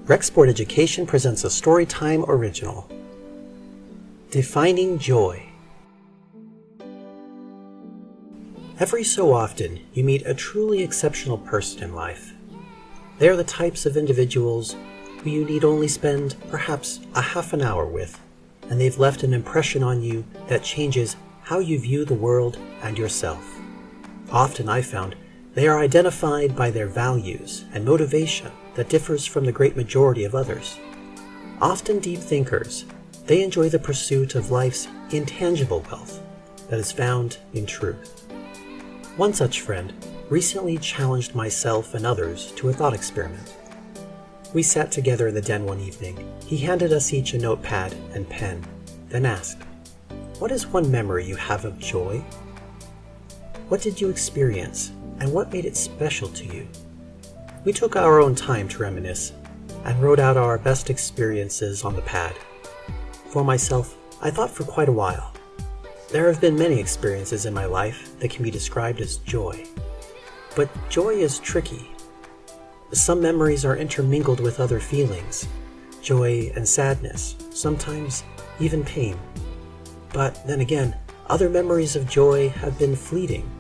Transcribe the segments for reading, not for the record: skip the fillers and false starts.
RecSport Education presents a Storytime original. Defining Joy. Every so often, you meet a truly exceptional person in life. They are the types of individuals who you need only spend perhaps a half an hour with, and they've left an impression on you that changes how you view the world and yourself. Often I found they are identified by their values and motivation that differs from the great majority of others. Often deep thinkers, they enjoy the pursuit of life's intangible wealth that is found in truth. One such friend recently challenged myself and others to a thought experiment. We sat together in the den one evening. He handed us each a notepad and pen, then asked, "What is one memory you have of joy? What did you experience, and what made it special to you?" We took our own time to reminisce and wrote out our best experiences on the pad. For myself, I thought for quite a while. There have been many experiences in my life that can be described as joy. But joy is tricky. Some memories are intermingled with other feelings, joy and sadness, sometimes even pain. But then again, other memories of joy have been fleeting,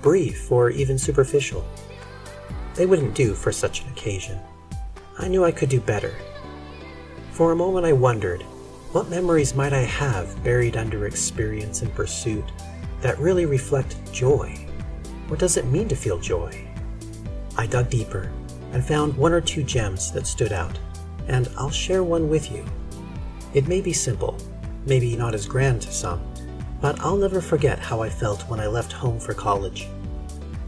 brief, or even superficial. They wouldn't do for such an occasion. I knew I could do better. For a moment I wondered, what memories might I have buried under experience and pursuit that really reflect joy? What does it mean to feel joy? I dug deeper and found one or two gems that stood out, and I'll share one with you. It may be simple, maybe not as grand to some, but I'll never forget how I felt when I left home for college.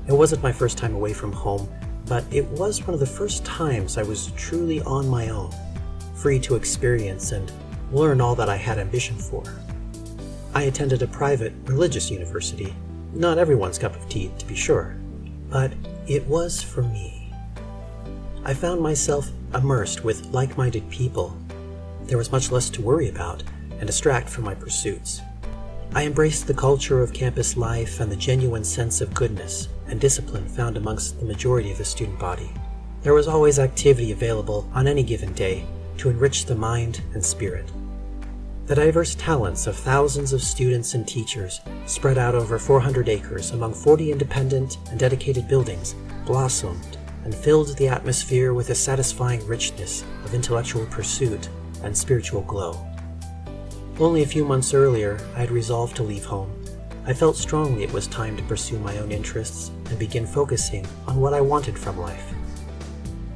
It wasn't my first time away from home, but it was one of the first times I was truly on my own, free to experience and learn all that I had ambition for. I attended a private religious university, not everyone's cup of tea to be sure, but it was for me. I found myself immersed with like-minded people. There was much less to worry about and distract from my pursuits. I embraced the culture of campus life and the genuine sense of goodness and discipline found amongst the majority of the student body. There was always activity available on any given day to enrich the mind and spirit. The diverse talents of thousands of students and teachers spread out over 400 acres among 40 independent and dedicated buildings blossomed and filled the atmosphere with a satisfying richness of intellectual pursuit and spiritual glow. Only a few months earlier, I had resolved to leave home. I felt strongly it was time to pursue my own interests and begin focusing on what I wanted from life.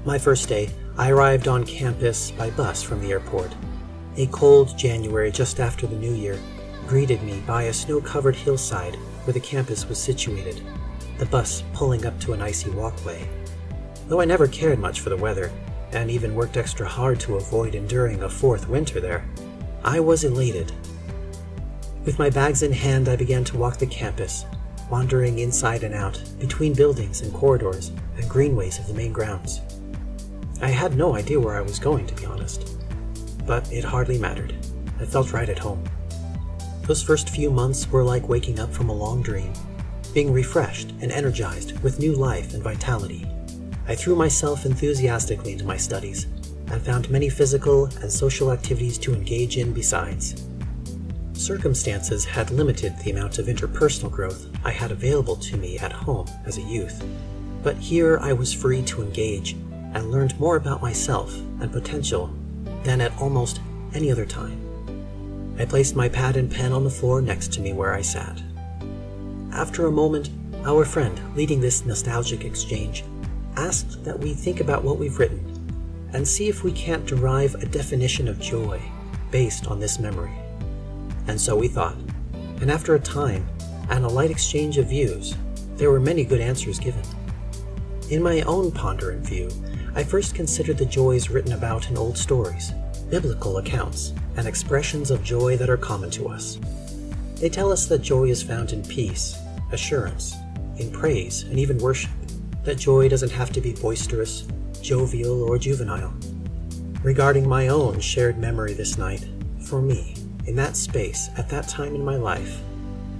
My first day, I arrived on campus by bus from the airport. A cold January just after the new year greeted me by a snow-covered hillside where the campus was situated, the bus pulling up to an icy walkway. Though I never cared much for the weather, and even worked extra hard to avoid enduring a fourth winter there, I was elated. With my bags in hand, I began to walk the campus, wandering inside and out, between buildings and corridors and greenways of the main grounds. I had no idea where I was going, to be honest, but it hardly mattered. I felt right at home. Those first few months were like waking up from a long dream, being refreshed and energized with new life and vitality. I threw myself enthusiastically into my studies and found many physical and social activities to engage in besides. Circumstances had limited the amount of interpersonal growth I had available to me at home as a youth, but here I was free to engage and learned more about myself and potential than at almost any other time. I placed my pad and pen on the floor next to me where I sat. After a moment, our friend leading this nostalgic exchange asked that we think about what we've written and see if we can't derive a definition of joy based on this memory. And so we thought, and after a time and a light exchange of views, there were many good answers given. In my own ponderant view, I first considered the joys written about in old stories, biblical accounts, and expressions of joy that are common to us. They tell us that joy is found in peace, assurance, in praise, and even worship, that joy doesn't have to be boisterous, jovial, or juvenile. Regarding my own shared memory this night, for me, in that space, at that time in my life,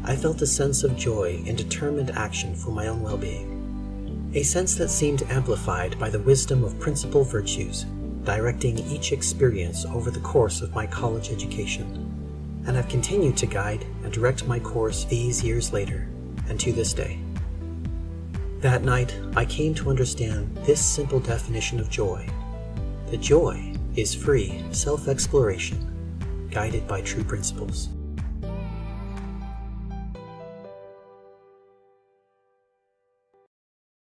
I felt a sense of joy in determined action for my own well-being. A sense that seemed amplified by the wisdom of principal virtues, directing each experience over the course of my college education, and I've continued to guide and direct my course these years later, and to this day. That night, I came to understand this simple definition of joy: that joy is free self-exploration, guided by true principles.